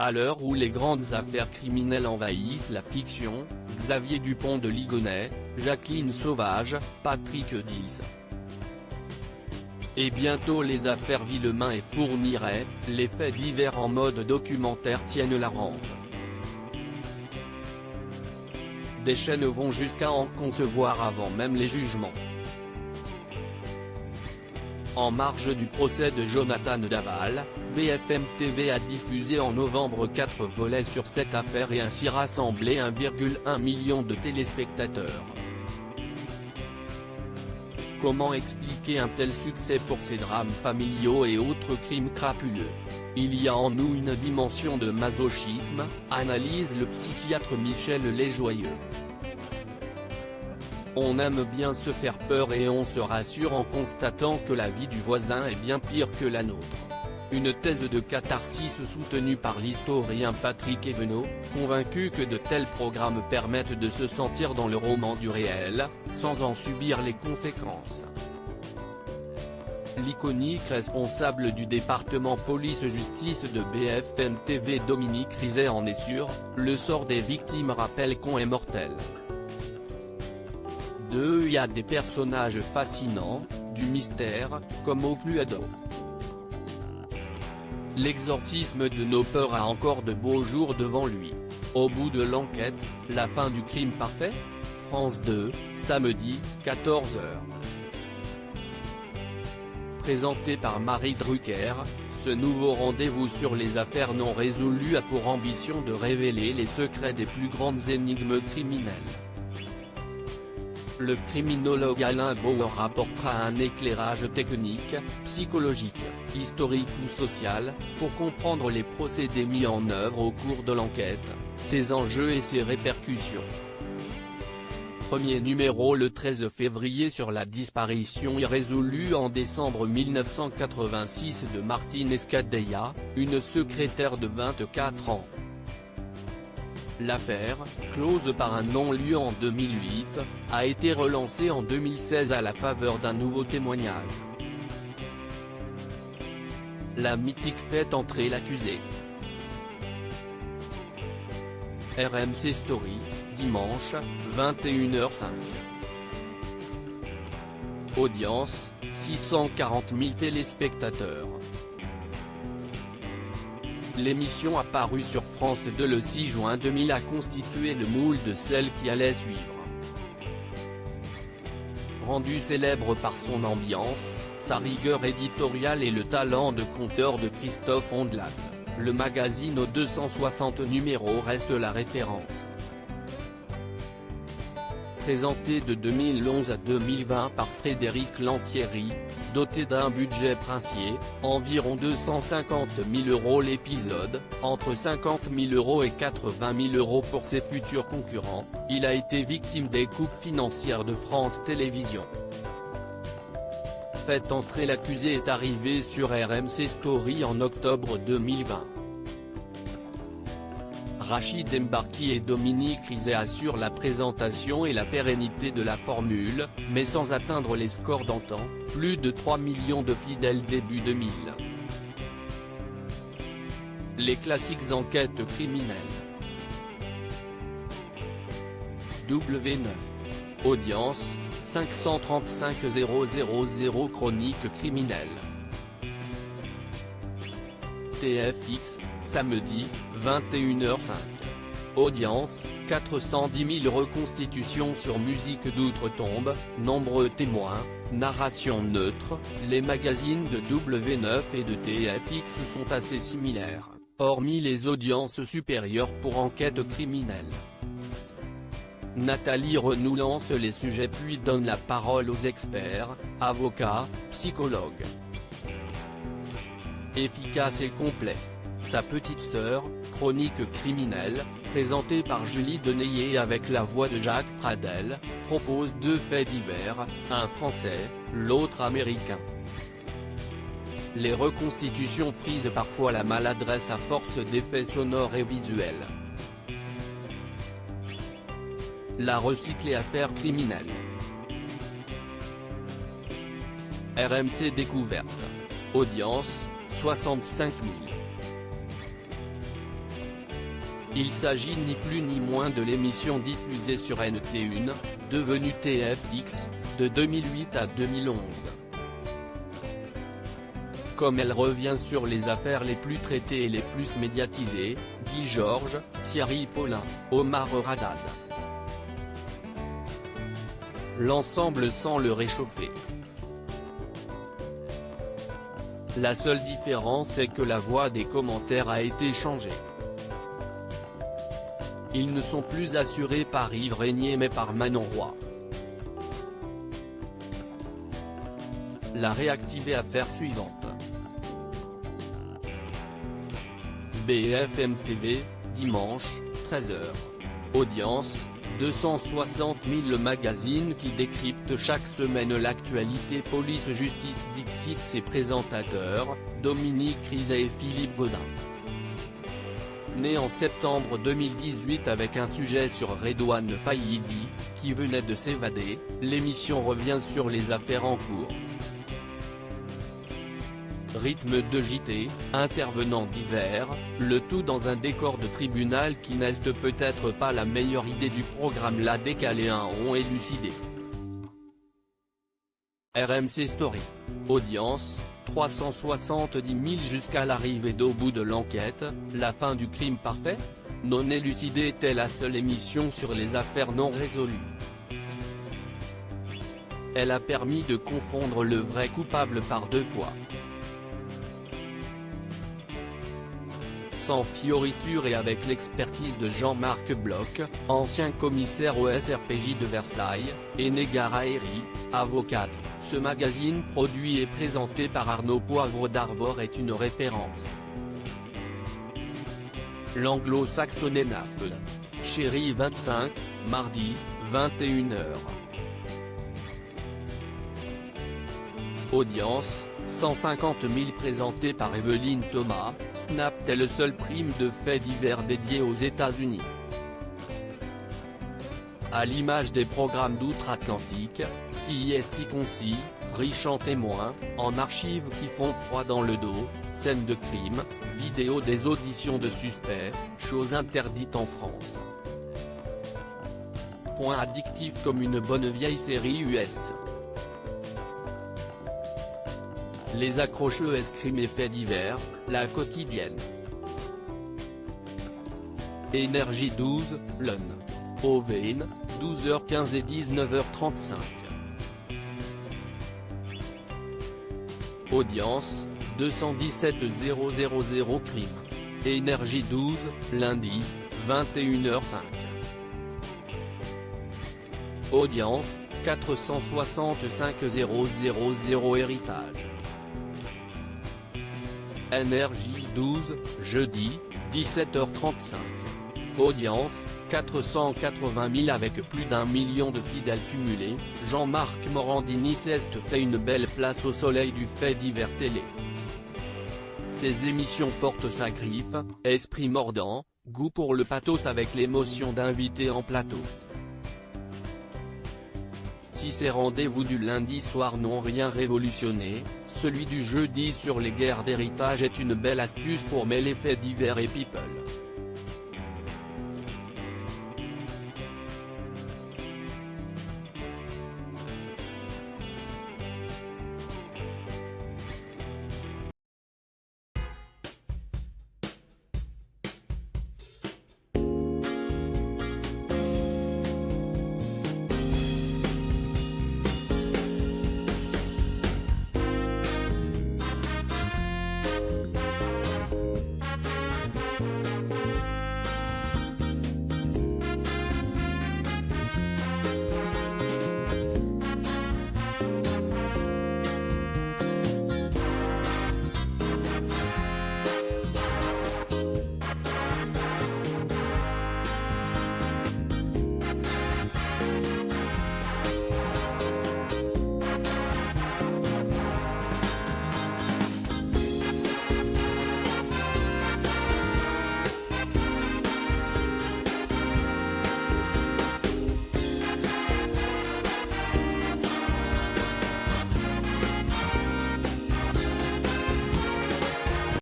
À l'heure où les grandes affaires criminelles envahissent la fiction, Xavier Dupont de Ligonnès, Jacqueline Sauvage, Patrick Dils. Et bientôt les affaires Villemain et Fourniret, les faits divers en mode documentaire tiennent la rampe. Des chaînes vont jusqu'à en concevoir avant même les jugements. En marge du procès de Jonathan Daval, BFM TV a diffusé en novembre 4 volets sur cette affaire et ainsi rassemblé 1,1 million de téléspectateurs. Comment expliquer un tel succès pour ces drames familiaux et autres crimes crapuleux? Il y a en nous une dimension de masochisme, analyse le psychiatre Michel Lesjoyeux. On aime bien se faire peur et on se rassure en constatant que la vie du voisin est bien pire que la nôtre. Une thèse de catharsis soutenue par l'historien Patrick Evenot, convaincu que de tels programmes permettent de se sentir dans le roman du réel, sans en subir les conséquences. L'iconique responsable du département police-justice de BFM TV Dominique Rizet en est sûr, le sort des victimes rappelle qu'on est mortel. Il y a des personnages fascinants, du mystère, comme au Cluedo. L'exorcisme de nos peurs a encore de beaux jours devant lui. Au bout de l'enquête, la fin du crime parfait? France 2, samedi, 14h. Présenté par Marie Drucker, ce nouveau rendez-vous sur les affaires non résolues a pour ambition de révéler les secrets des plus grandes énigmes criminelles. Le criminologue Alain Bauer apportera un éclairage technique, psychologique, historique ou social, pour comprendre les procédés mis en œuvre au cours de l'enquête, ses enjeux et ses répercussions. Premier numéro le 13 février sur la disparition irrésolue en décembre 1986 de Martine Escadella, une secrétaire de 24 ans. L'affaire, close par un non-lieu en 2008, a été relancée en 2016 à la faveur d'un nouveau témoignage. La mythique fait entrer l'accusé. RMC Story, dimanche, 21h05. Audience, 640 000 téléspectateurs. L'émission apparue sur France 2 le 6 juin 2000 a constitué le moule de celle qui allait suivre. Rendu célèbre par son ambiance, sa rigueur éditoriale et le talent de conteur de Christophe Ondelat, le magazine aux 260 numéros reste la référence. Présenté de 2011 à 2020 par Frédéric Lantieri, doté d'un budget princier, environ 250 000 € l'épisode, entre 50 000 € et 80 000 € pour ses futurs concurrents, il a été victime des coupes financières de France Télévisions. Fait entrer l'accusé est arrivé sur RMC Story en octobre 2020. Rachid Embarki et Dominique Rizet assurent la présentation et la pérennité de la formule, mais sans atteindre les scores d'antan, plus de 3 millions de fidèles début 2000. Les classiques enquêtes criminelles. W9. Audience, 535 000 chroniques criminelles. TFX, samedi, 21h05. Audience, 410 000 reconstitutions sur musique d'outre-tombe, nombreux témoins, narration neutre, les magazines de W9 et de TFX sont assez similaires, hormis les audiences supérieures pour enquête criminelle. Nathalie Renou lance les sujets puis donne la parole aux experts, avocats, psychologues. Efficace et complet. Sa petite sœur, chronique criminelle, présentée par Julie Deneyer avec la voix de Jacques Pradel, propose deux faits divers, un français, l'autre américain. Les reconstitutions frisent parfois la maladresse à force d'effets sonores et visuels. La recyclée affaire criminelle. RMC Découverte. Audience, 65 000. Il s'agit ni plus ni moins de l'émission diffusée sur NT1, devenue TFX, de 2008 à 2011. Comme elle revient sur les affaires les plus traitées et les plus médiatisées, Guy Georges, Thierry Paulin, Omar Haddad. L'ensemble sans le réchauffer. La seule différence est que la voix des commentaires a été changée. Ils ne sont plus assurés par Yves Régnier mais par Manon Roy. La réactivée affaire suivante. BFM TV, dimanche, 13h. Audience, 260 000. Le magazine qui décrypte chaque semaine l'actualité police-justice. Dixit ses présentateurs, Dominique Rizet et Philippe Godin. Né en septembre 2018 avec un sujet sur Redouane Faïdi, qui venait de s'évader, l'émission revient sur les affaires en cours. Rythme de JT, intervenants divers, le tout dans un décor de tribunal qui n'est peut-être pas la meilleure idée du programme. La décalé ont élucidé. RMC Story. Audience, 370 000 jusqu'à l'arrivée d'au bout de l'enquête, la fin du crime parfait. Non élucidé était la seule émission sur les affaires non résolues. Elle a permis de confondre le vrai coupable par deux fois. Sans fioriture et avec l'expertise de Jean-Marc Bloch, ancien commissaire au SRPJ de Versailles, et Negara Herry, avocate, ce magazine produit et présenté par Arnaud Poivre d'Arvor est une référence. L'Anglo-Saxonne Naples. Chérie 25, mardi, 21h. Audience, 150 000 présenté par Evelyne Thomas. Snapped est le seul prime de faits divers dédié aux États-Unis. À l'image des programmes d'outre-Atlantique, CIST concis, riche en témoins, en archives qui font froid dans le dos, scènes de crime, vidéos des auditions de suspects, chose interdite en France. Point addictif comme une bonne vieille série US. Les accrocheux escrimes et faits divers, la quotidienne. Énergie 12, Lun. Auvergne, 12h15 et 19h35. Audience, 217 000 crime. Énergie 12, lundi, 21h05. Audience, 465 000 héritage. Énergie 12, jeudi, 17h35. Audience, 480 000 avec plus d'1 million de fidèles cumulés. Jean-Marc Morandini s'est fait une belle place au soleil du fait divers télé. Ses émissions portent sa griffe, esprit mordant, goût pour le pathos avec l'émotion d'invités en plateau. Si ces rendez-vous du lundi soir n'ont rien révolutionné, celui du jeudi sur les guerres d'héritage est une belle astuce pour mêler faits divers et people.